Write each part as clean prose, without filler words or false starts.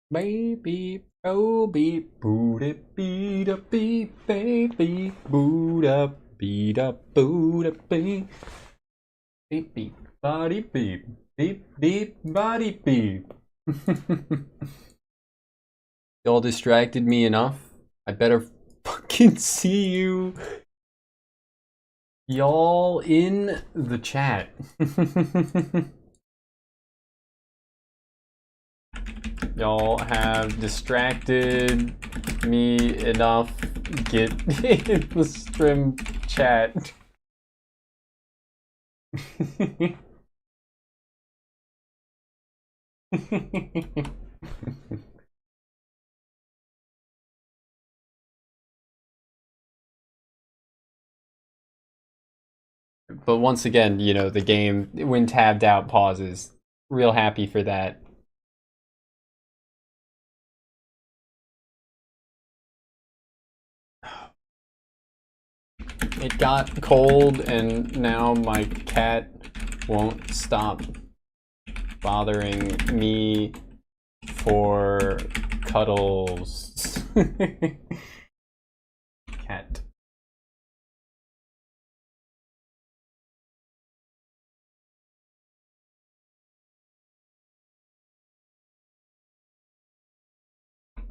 Baby, oh beep, booda beeda beep, baby, booda beeda booda beep, beep beep, body beep, beep beep, body beep. Y'all distracted me enough. I better fucking see you. Y'all in the chat. Y'all have distracted me enough. Get in the stream chat. But once again, you know, the game, when tabbed out, pauses. Real happy for that. It got cold and now my cat won't stop bothering me for cuddles. Cat.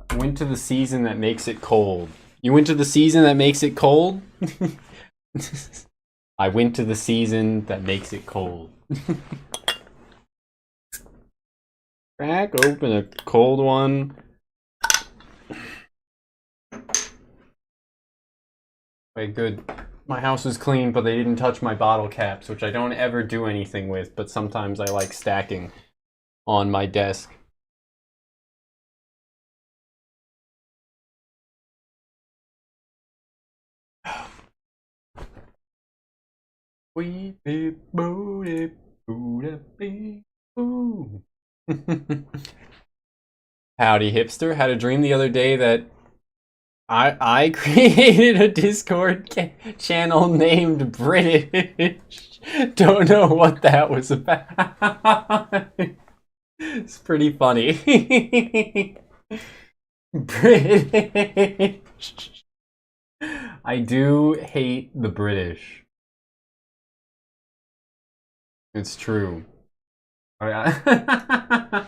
I went to the season that makes it cold. You went to the season that makes it cold? I went to the season that makes it cold. Crack open a cold one. Okay, good. My house is clean, but they didn't touch my bottle caps, which I don't ever do anything with, but sometimes I like stacking on my desk. We be booty booty bee boo. Howdy hipster, had a dream the other day that I created a Discord channel named British. Don't know what that was about. It's pretty funny. British. I do hate the British. It's true. Oh, yeah.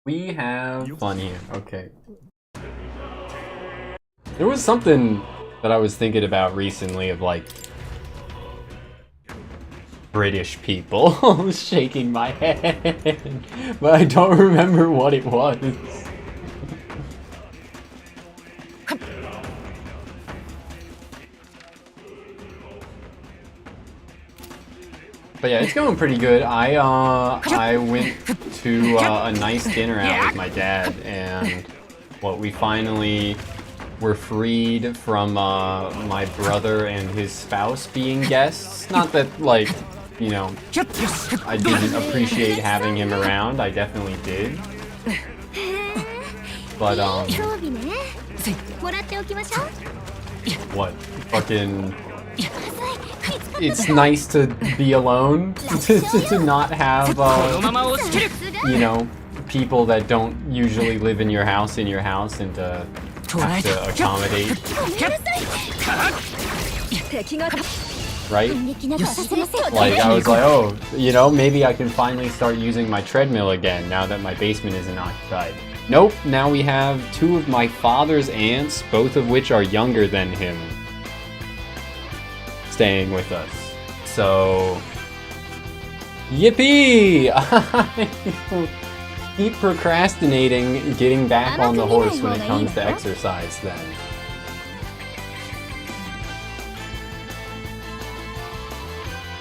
We have fun here. Okay. There was something that I was thinking about recently of like British people shaking my head, but I don't remember what it was. But yeah, it's going pretty good. I went to a nice dinner out with my dad, and we finally were freed from my brother and his spouse being guests. Not that, like, you know, I didn't appreciate having him around. I definitely did. But what? Fucking. It's nice to be alone, to not have, you know, people that don't usually live in your house and to have to accommodate. Right? Like, I was like, oh, you know, maybe I can finally start using my treadmill again now that my basement isn't occupied. Nope, now we have two of my father's aunts, both of which are younger than him, staying with us. So, yippee! I keep procrastinating getting back on the horse when it comes to exercise then.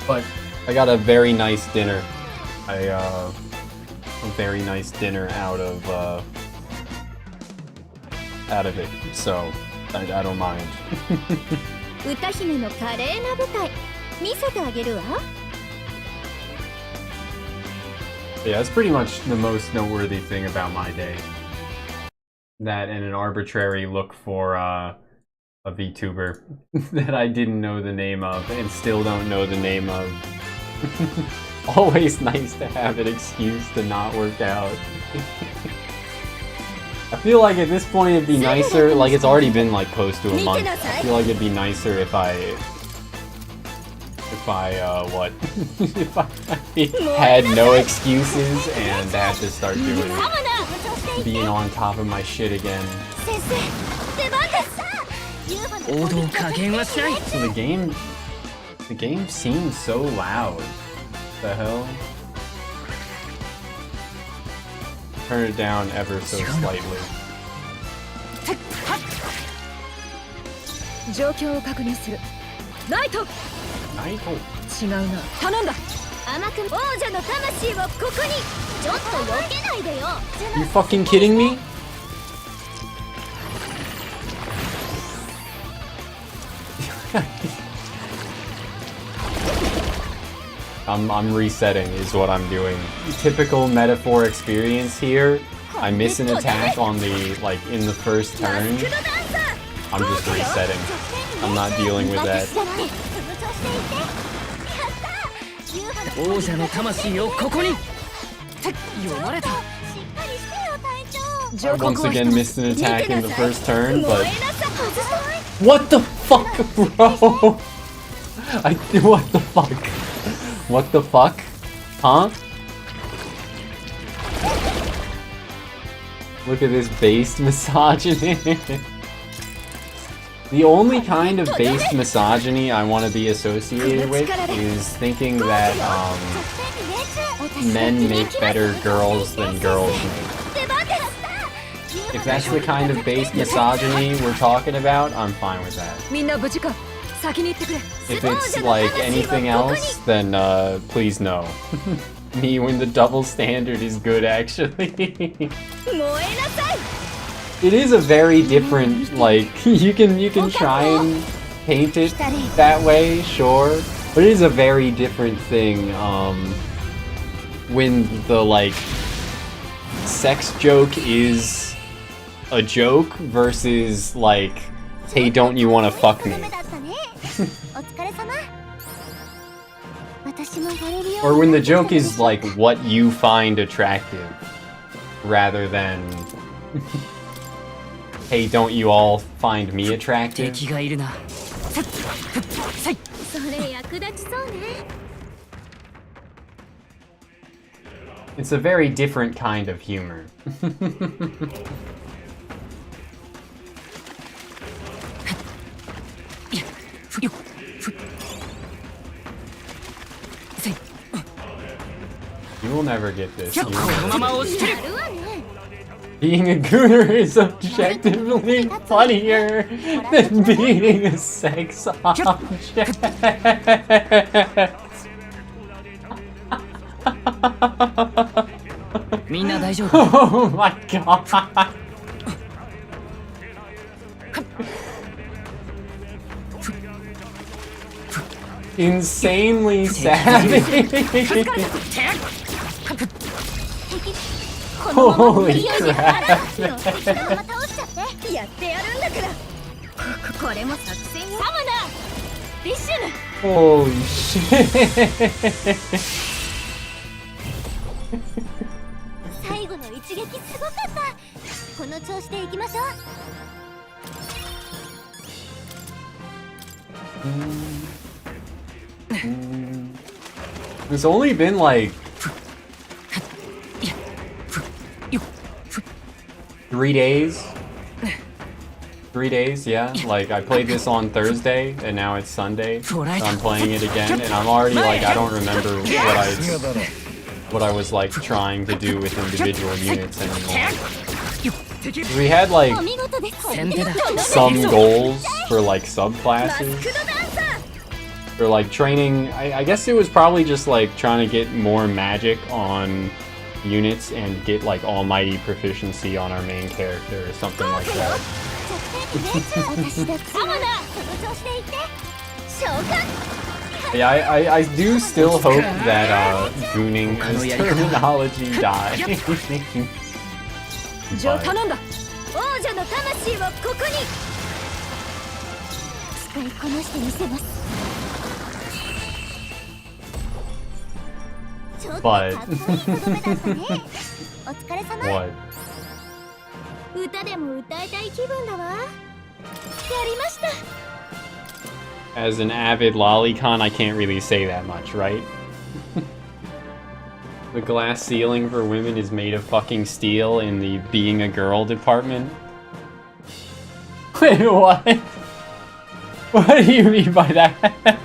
But I got a very nice dinner. A very nice dinner out of it, so I don't mind. Yeah, that's pretty much the most noteworthy thing about my day. That and an arbitrary look for a VTuber that I didn't know the name of and still don't know the name of. Always nice to have an excuse to not work out. I feel like at this point it'd be nicer, like it's already been like close to a month. I feel like it'd be nicer if I what? If I had no excuses and had to start being on top of my shit again. So the game seems so loud. What the hell? Turn it down ever so slightly. You fucking kidding me? I'm resetting is what I'm doing. Typical metaphor experience here. I miss an attack on the, like, in the first turn. I'm just resetting. I'm not dealing with that. I once again missed an attack in the first turn, but... What the fuck, bro? What the fuck? What the fuck? Huh? Look at this based misogyny. The only kind of based misogyny I want to be associated with is thinking that men make better girls than girls make. If that's the kind of based misogyny we're talking about, I'm fine with that. If it's like anything else, then please no. Me when the double standard is good, actually. It is a very different, like, you can try and paint it that way, sure, but it is a very different thing when the, like, sex joke is a joke versus, like, hey, don't you want to fuck me? Or when the joke is like what you find attractive rather than hey, don't you all find me attractive? It's a very different kind of humor. You will never get this. Being a gooner is objectively funnier than being a sex object. Oh my god. Insanely savage. Holy crap. Holy shit. It's only been like 3 days. 3 days, yeah. Like, I played this on Thursday, and now it's Sunday, so I'm playing it again, and I'm already like, I don't remember what I was like trying to do with individual units anymore. We had like some goals for like subclasses. For like training, I guess it was probably just like trying to get more magic on units and get like almighty proficiency on our main character or something like that. Yeah, I do still hope that gooning as terminology dies. But what? As an avid lolicon, I can't really say that much, right? The glass ceiling for women is made of fucking steel in the being a girl department. Wait, what? What do you mean by that?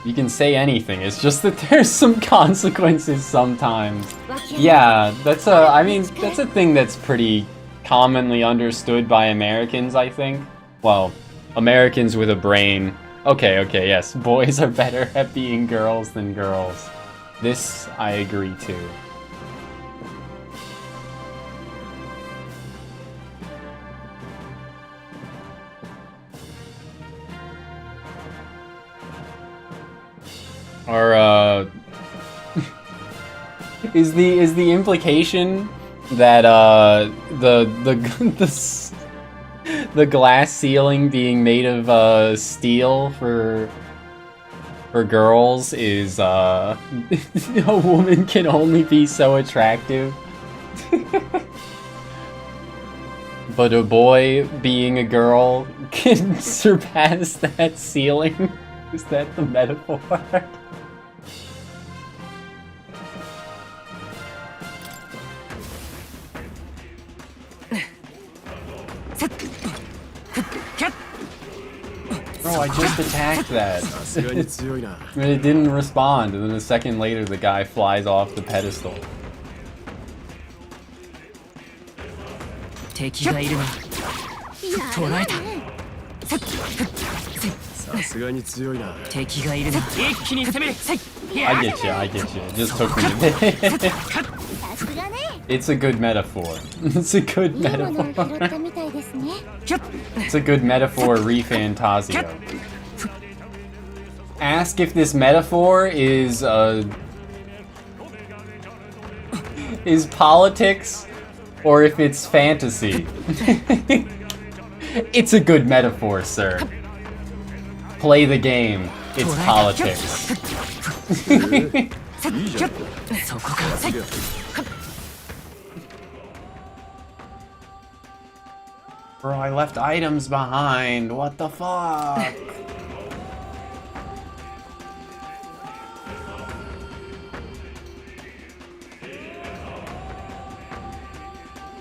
You can say anything, it's just that there's some consequences sometimes. Yeah, that's I mean, that's a thing that's pretty commonly understood by Americans, I think. Well, Americans with a brain. Okay, yes, boys are better at being girls than girls. This, I agree to. Or is the implication that the glass ceiling being made of steel for girls is a woman can only be so attractive, but a boy being a girl can surpass that ceiling? Is that the metaphor? Bro, I just attacked that. And it didn't respond, and then a second later the guy flies off the pedestal. I get you. It just took me a minute. It's a good metaphor. It's a good metaphor. It's a good metaphor, ReFantazio. Ask if this metaphor is politics or if it's fantasy. It's a good metaphor, sir. Play the game. It's politics. Bro, I left items behind. What the fuck?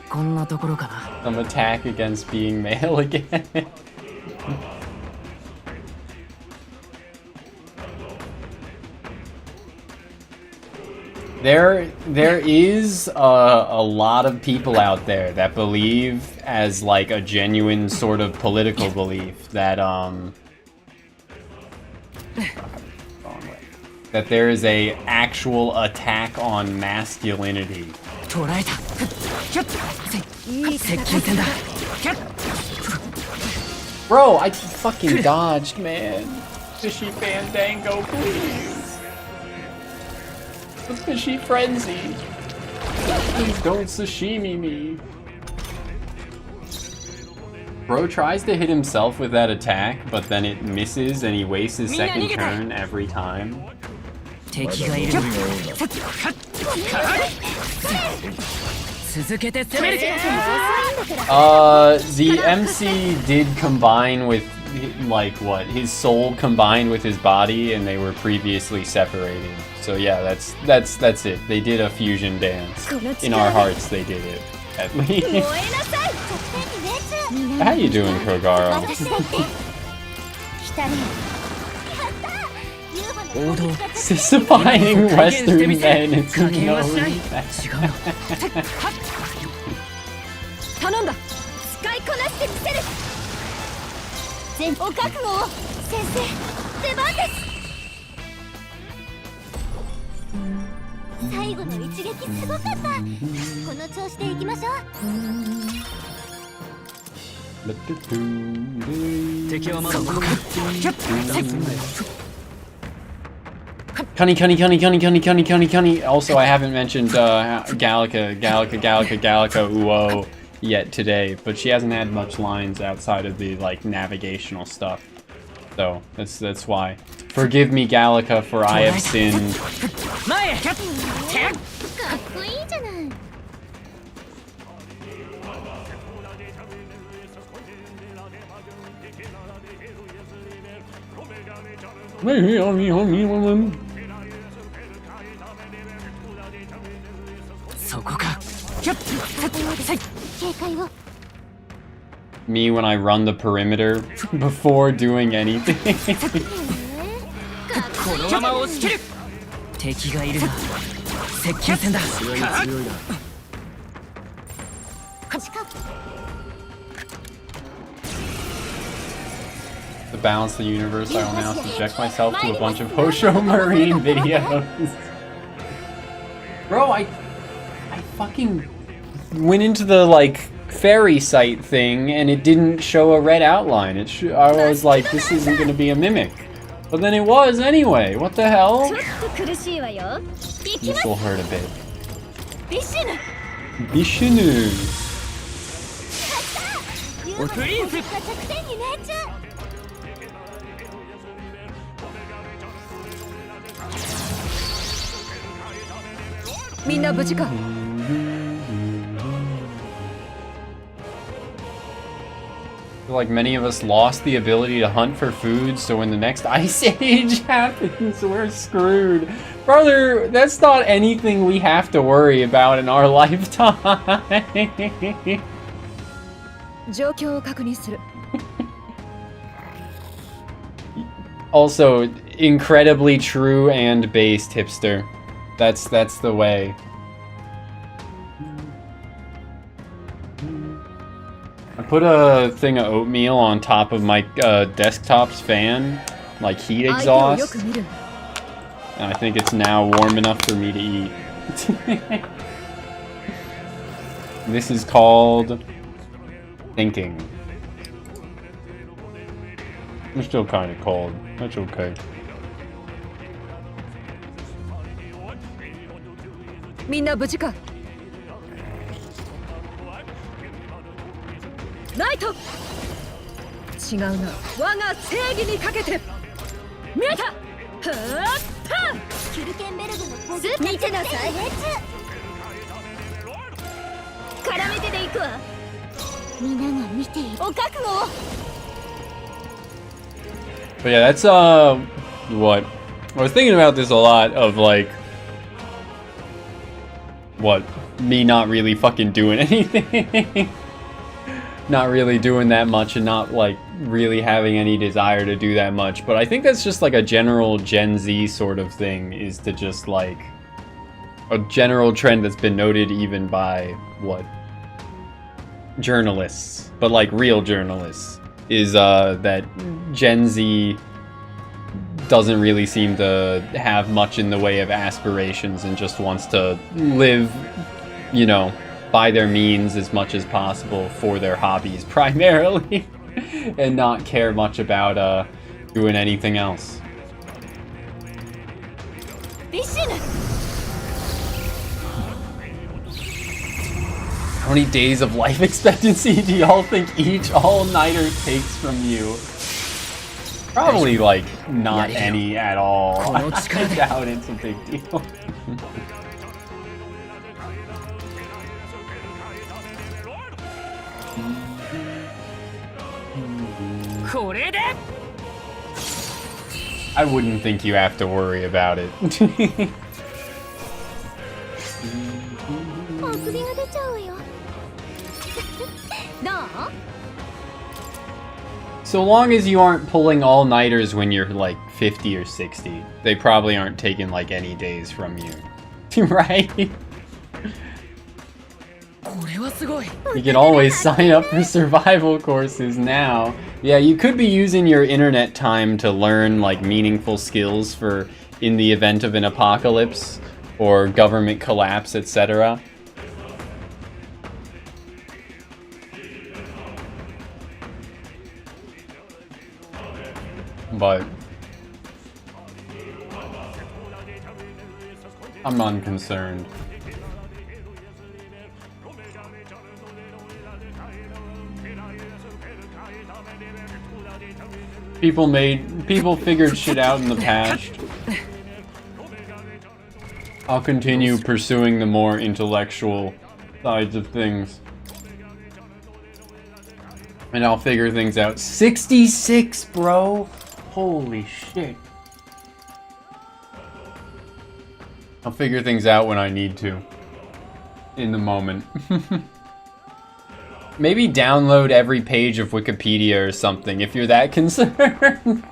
Some attack against being male again. There is a lot of people out there that believe, as like a genuine sort of political belief, that that there is a actual attack on masculinity. Bro, I fucking dodged, man. Fishy Fandango, please. The fishy frenzy. Please don't sashimi me. Bro tries to hit himself with that attack, but then it misses and he wastes his second turn every time. The MC did combine with, like, what? His soul combined with his body, and they were previously separated. So yeah, that's it. They did a fusion dance. In our hearts, they did it, at least. How you doing, Kogaro? Sissifying Western men, it's no respect. Cunny. Also, I haven't mentioned Gallica Uo yet today, but she hasn't had much lines outside of the like navigational stuff. So that's why. Forgive me, Gallica, for I have sinned. Me when I run the perimeter before doing anything. To balance the universe, I will now subject myself to a bunch of Hosho Marine videos. Bro, I fucking went into the like fairy site thing and it didn't show a red outline. I was like, this isn't gonna be a mimic. But then it was anyway. What the hell? This will hurt a bit. Bishinu. Like many of us lost the ability to hunt for food, so when the next ice age happens, we're screwed. Brother, that's not anything we have to worry about in our lifetime. Also, incredibly true and based, hipster. That's the way. I put a thing of oatmeal on top of my desktop's fan, like heat exhaust, and I think it's now warm enough for me to eat. This is called thinking. I'm still kind of cold. That's okay. But yeah, that's what I was thinking about this a lot of, like, what, me not really fucking doing anything. Not really doing that much and not like really having any desire to do that much. But I think that's just like a general Gen Z sort of thing, is to just like a general trend that's been noted even by what, journalists, but like real journalists, is that Gen Z doesn't really seem to have much in the way of aspirations and just wants to live, you know, by their means as much as possible for their hobbies primarily, and not care much about doing anything else. How many days of life expectancy do y'all think each all-nighter takes from you? Probably like not any at all. I doubt it's a big deal. I wouldn't think you have to worry about it. So long as you aren't pulling all-nighters when you're like 50 or 60, they probably aren't taking like any days from you. Right? You can always sign up for survival courses now. Yeah, you could be using your internet time to learn like meaningful skills for in the event of an apocalypse or government collapse, etc. But I'm unconcerned. People figured shit out in the past. I'll continue pursuing the more intellectual sides of things. And I'll figure things out. 66, bro! Holy shit. I'll figure things out when I need to. In the moment. Maybe download every page of Wikipedia or something if you're that concerned.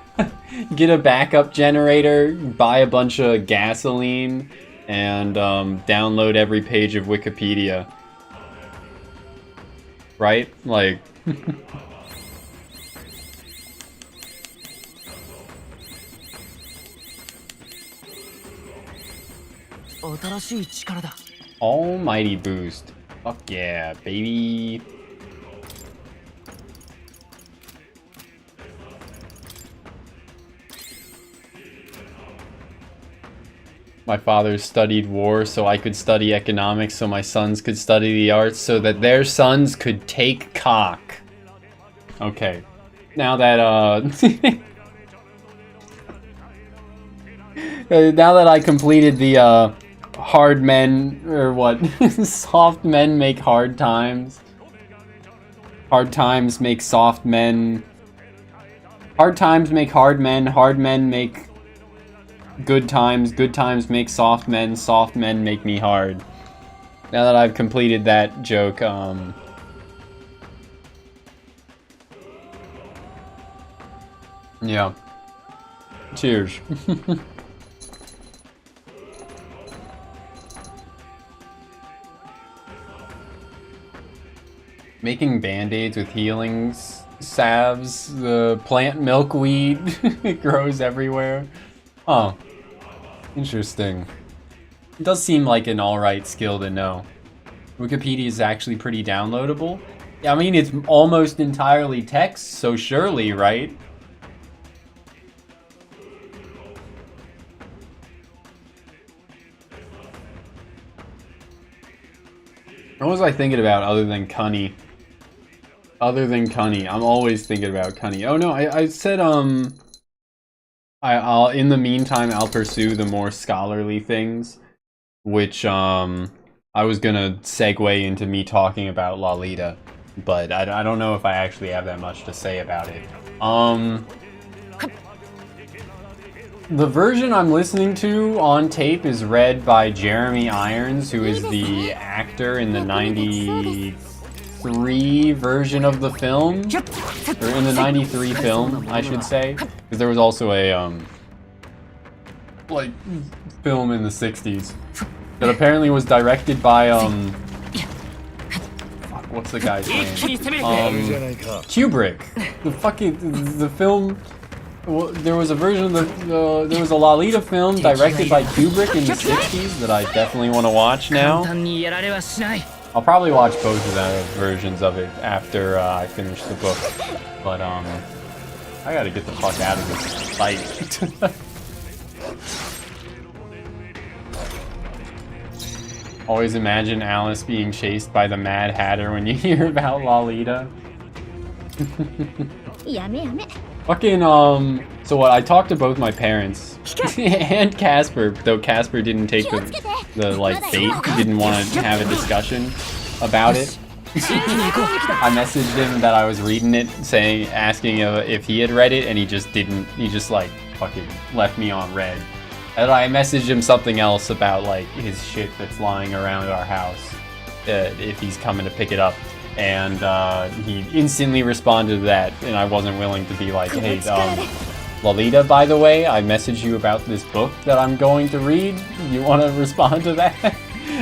Get a backup generator, buy a bunch of gasoline, and download every page of Wikipedia. Right? Like... Almighty boost. Fuck yeah, baby. My father studied war so I could study economics, so my sons could study the arts, so that their sons could take cock. Okay. Now that, now that I completed the, hard men, or what? Soft men make hard times. Hard times make soft men. Hard times make hard men make good times make soft men make me hard. Now that I've completed that joke, yeah. Cheers. Making band-aids with healing salves, the plant milkweed grows everywhere. Oh, interesting. It does seem like an alright skill to know. Wikipedia is actually pretty downloadable. I mean, it's almost entirely text, so surely, right? What was I thinking about other than Cunny? Other than Cunny. I'm always thinking about Cunny. Oh no, I said, I'll in the meantime, I'll pursue the more scholarly things, which, I was gonna segue into me talking about Lolita, but I don't know if I actually have that much to say about it. The version I'm listening to on tape is read by Jeremy Irons, who is the actor in the 93 version of the film, or in the 93 film, I should say, because there was also a, like, film in the 60s that apparently was directed by, fuck, what's the guy's name? Kubrick. The film... Well, there was a version of there was a Lolita film directed by Kubrick in the 60s that I definitely want to watch now. I'll probably watch both of the versions of it after I finish the book. But, I gotta get the fuck out of this fight. Always imagine Alice being chased by the Mad Hatter when you hear about Lolita. Fucking, so what, I talked to both my parents, and Casper, though Casper didn't take the like, bait, didn't want to have a discussion about it. I messaged him that I was reading it, asking if he had read it, and he just didn't, he just, like, fucking left me on red. And I messaged him something else about, like, his shit that's lying around our house, if he's coming to pick it up. And he instantly responded to that, and I wasn't willing to be like, hey, Lolita, by the way, I messaged you about this book that I'm going to read. You want to respond to that?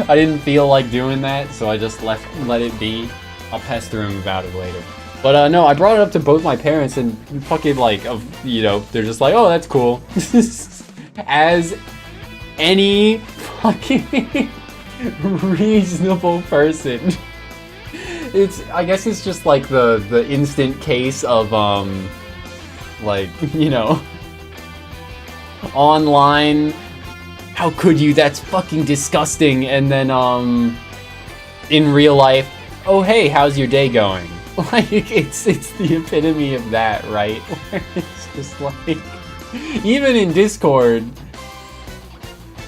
I didn't feel like doing that, so I just let it be. I'll pester him about it later. But no, I brought it up to both my parents, and fucking, like, you know, they're just like, oh, that's cool. As any fucking reasonable person. I guess it's just like the instant case of, like, you know, online, how could you? That's fucking disgusting. And then, in real life, oh hey, how's your day going? Like, it's the epitome of that, right? Where it's just like, even in Discord,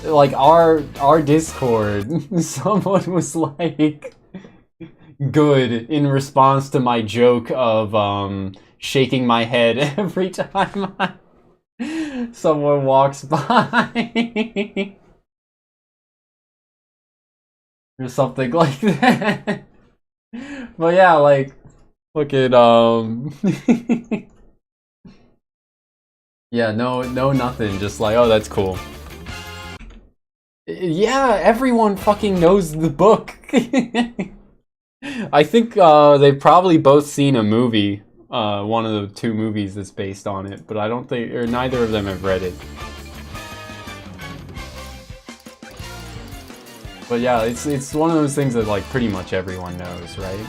like our Discord, someone was like, good, in response to my joke of shaking my head every time someone walks by. Or something like that. But yeah, like, look at yeah, no nothing, just like, oh, that's cool. Yeah, everyone fucking knows the book. I think they've probably both seen a movie, one of the two movies that's based on it, but I don't think, or neither of them have read it. But yeah, it's one of those things that like pretty much everyone knows, right?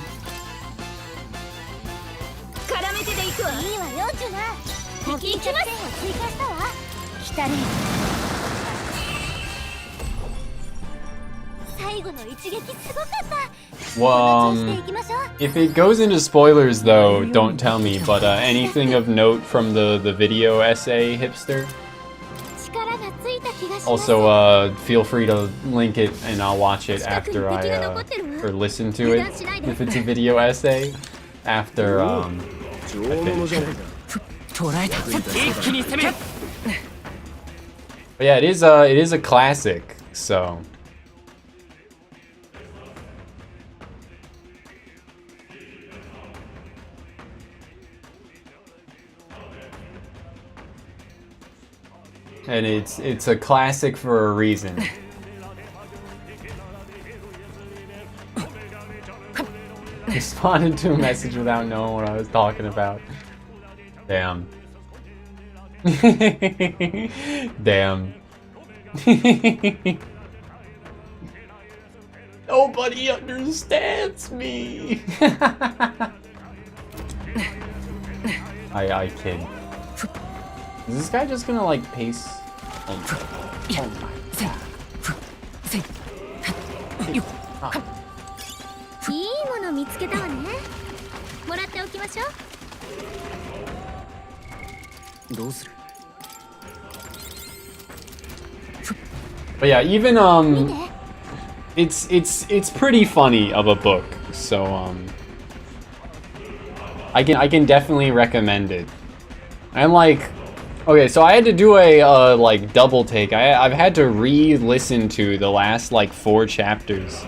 Well, if it goes into spoilers though, don't tell me, but anything of note from the video essay, Hipster? Also, feel free to link it and I'll watch it after I, or listen to it, if it's a video essay, after, I finish it. But yeah, it is a classic, so. And it's a classic for a reason. Responded to a message without knowing what I was talking about. Damn. Damn. Nobody understands me. I kid. Is this guy just gonna like pace? Oh my god. But yeah, even it's pretty funny of a book, so I can definitely recommend it. And like, okay, so I had to do a like double take. I've had to re-listen to the last like 4 chapters.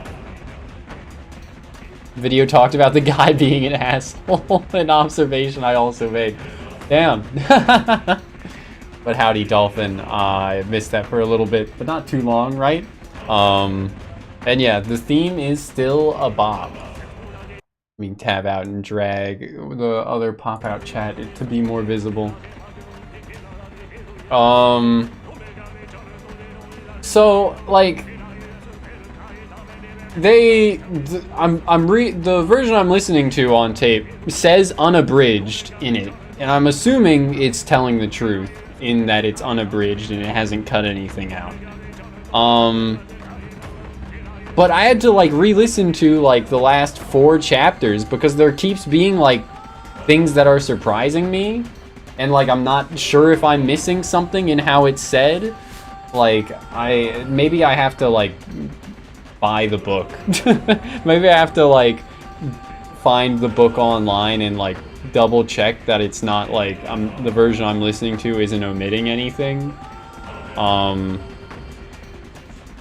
Video talked about the guy being an asshole. An observation I also made. Damn. But howdy, Dolphin. I missed that for a little bit, but not too long, right? And yeah, the theme is still a bop. I mean, tab out and drag the other pop-out chat to be more visible. So like the version I'm listening to on tape says unabridged in it, and I'm assuming it's telling the truth in that it's unabridged and it hasn't cut anything out. But I had to like re-listen to like the last 4 chapters because there keeps being like things that are surprising me. And like, I'm not sure if I'm missing something in how it's said. Like, maybe I have to like buy the book. Maybe I have to like find the book online and like double check that it's not like the version I'm listening to isn't omitting anything.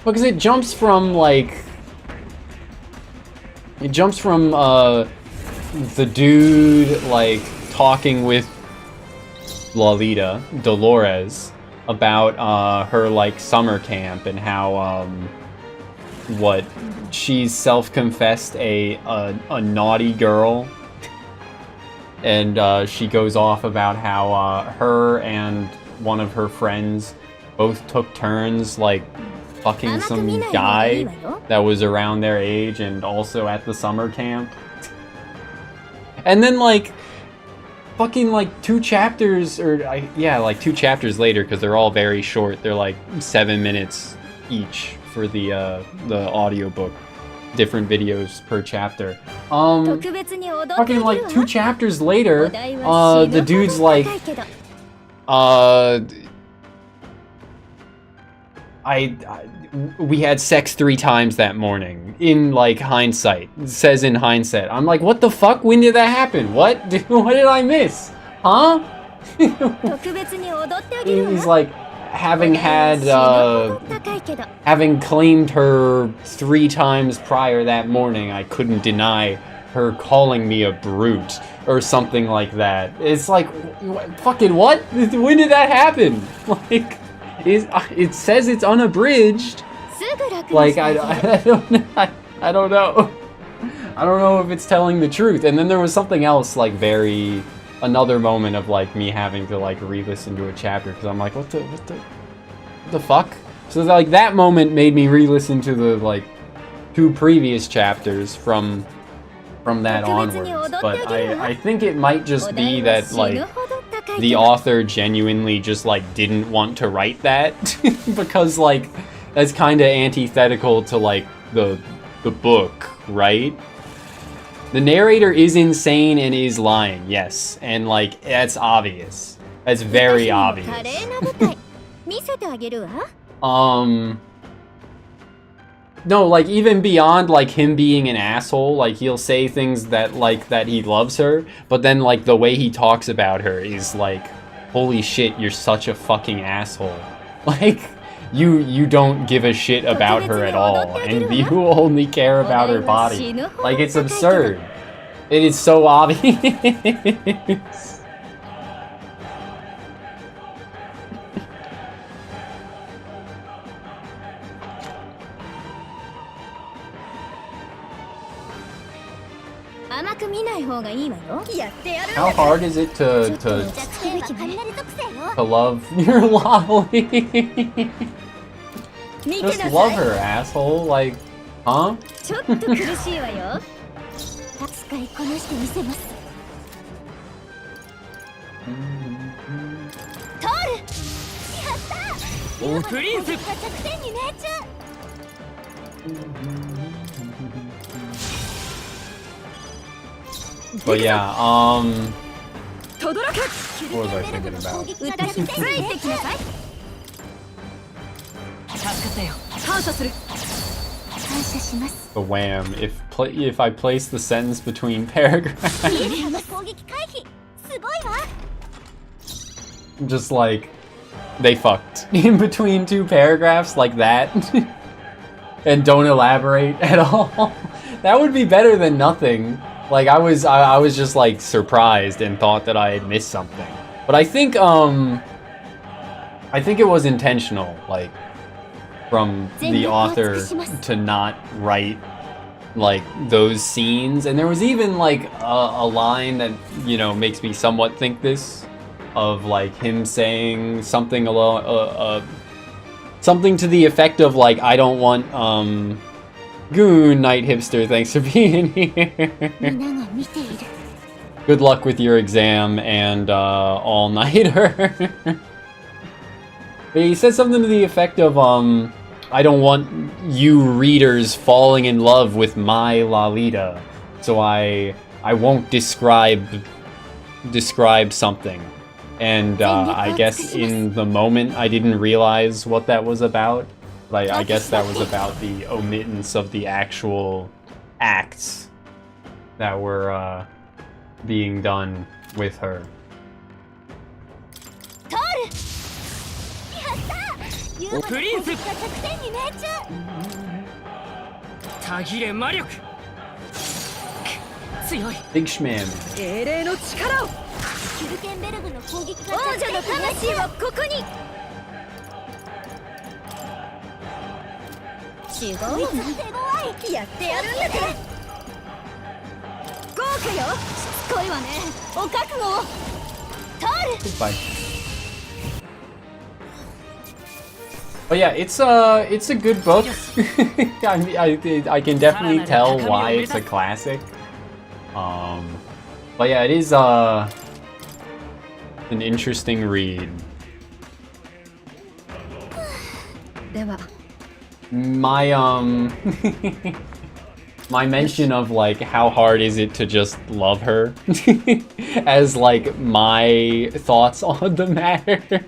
Because it jumps from like, the dude like talking with Lolita, Dolores, about her like summer camp and how what she's self-confessed a naughty girl, and she goes off about how her and one of her friends both took turns like fucking some guy that was around their age and also at the summer camp. And then like fucking like 2 chapters, or yeah, like 2 chapters later, because they're all very short, they're like 7 minutes each for the audiobook. Different videos per chapter. Fucking like 2 chapters later, the dude's like, we had sex 3 times that morning. In like hindsight, it says in hindsight. I'm like, what the fuck? When did that happen? What? What did I miss? Huh? He's like, having claimed her 3 times prior that morning, I couldn't deny her calling me a brute or something like that. It's like, fucking what? When did that happen? Like, it says it's unabridged. Like, I don't know. I don't know if it's telling the truth. And then there was something else, like, another moment of like me having to like re-listen to a chapter because I'm like, what the fuck? So like that moment made me re-listen to the like 2 previous chapters from that onwards. But I think it might just be that like the author genuinely just like didn't want to write that because like that's kind of antithetical to like the book, right? The narrator is insane and is lying, yes. And, like, that's obvious. That's very obvious. No, like, even beyond, like, him being an asshole, like, he'll say things that, like, that he loves her, but then, like, the way he talks about her is, like, holy shit, you're such a fucking asshole. Like, you don't give a shit about her at all, and you only care about her body. Like, it's absurd. It is so obvious. How hard is it to love your lolly? Just love her, asshole. Like, huh? But yeah, what was I thinking about? The wham. If I place the sentence between paragraphs. Just like, they fucked in between 2 paragraphs like that. And don't elaborate at all. That would be better than nothing. Like, I was just like surprised and thought that I had missed something. But I think it was intentional, like, from the author to not write like those scenes. And there was even like a line that, you know, makes me somewhat think this, of like him saying something along something to the effect of like, I don't want Goon Night Hipster, thanks for being here. Good luck with your exam and all-nighter. But he said something to the effect of I don't want you readers falling in love with my Lalita, so I won't describe something. And I guess in the moment I didn't realize what that was about. But I guess that was about the omittance of the actual acts that were being done with her. Big Schmam. Goodbye. But yeah, it's a good book. I can definitely tell why it's a classic. But yeah, it is an interesting read. My my mention of like how hard is it to just love her as like my thoughts on the matter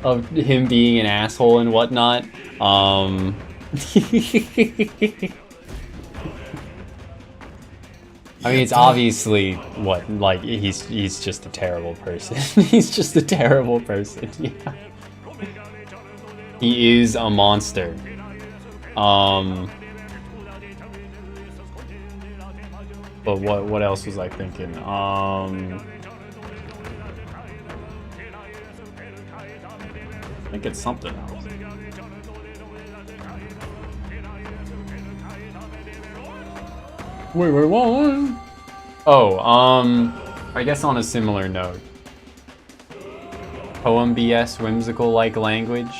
of him being an asshole and whatnot. I mean, it's obviously what, like, he's just a terrible person. He's just a terrible person, yeah. He is a monster. But what else was I thinking? I think it's something else. Wait, what? Oh, I guess on a similar note. Poem BS, whimsical-like language.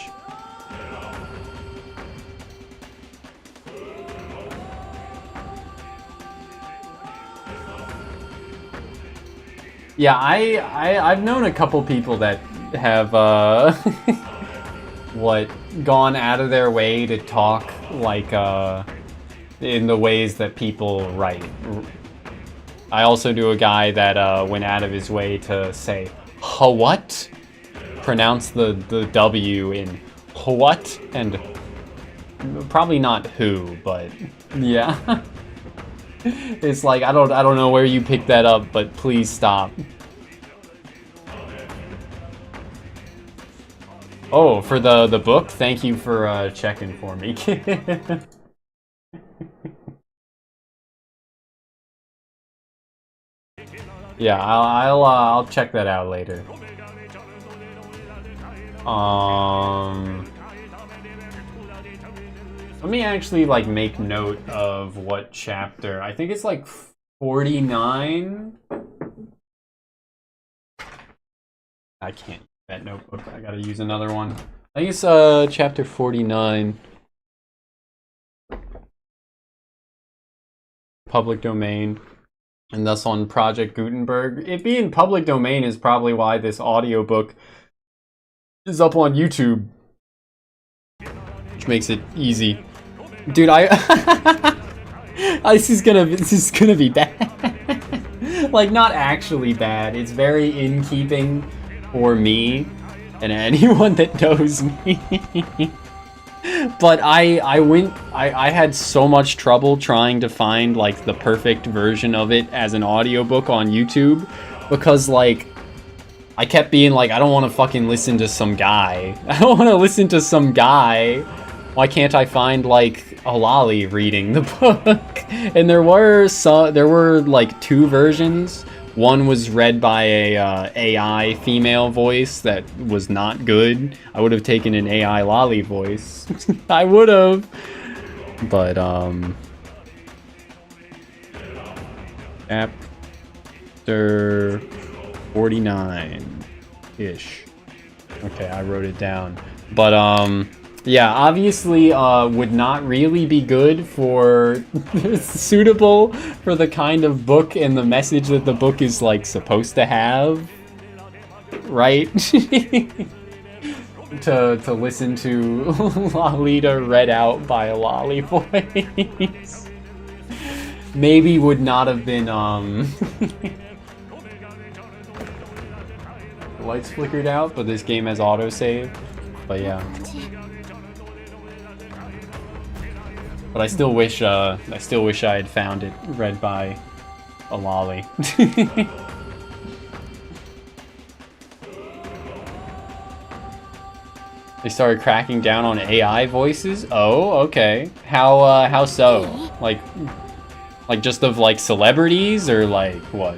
Yeah, I've known a couple people that have, what, gone out of their way to talk, like, in the ways that people write. I also knew a guy that went out of his way to say what? Pronounce the W in what? And probably not who, but yeah. It's like I don't know where you picked that up, but please stop. Oh, for the book? Thank you for checking for me. Yeah, I'll check that out later. Let me actually like make note of what chapter. I think it's like 49. I can't use that notebook. I gotta use another one. I think it's chapter 49. Public domain. And thus on Project Gutenberg. It being public domain is probably why this audiobook is up on YouTube. Which makes it easy. Dude, this is gonna be bad. Like, not actually bad. It's very in keeping for me and anyone that knows me. But I had so much trouble trying to find like the perfect version of it as an audiobook on YouTube because like I kept being like, I don't want to fucking listen to some guy. I don't want to listen to some guy. Why can't I find like a lolly reading the book? And there were like two versions. One was read by a AI female voice that was not good. I would have taken an AI lolly voice. I would have. But chapter 49-ish. Okay, I wrote it down. But yeah, obviously would not really be good for suitable for the kind of book and the message that the book is like supposed to have, right? to listen to Lolita read out by a lolly voice. Maybe would not have been the lights flickered out, but this game has autosave. But yeah. But I still wish I had found it read by a lolly. They started cracking down on AI voices? Oh, okay. How so? Like just of like celebrities or like what?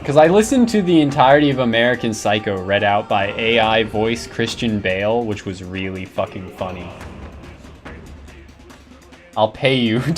Because I listened to the entirety of American Psycho read out by AI voice Christian Bale, which was really fucking funny. I'll pay you to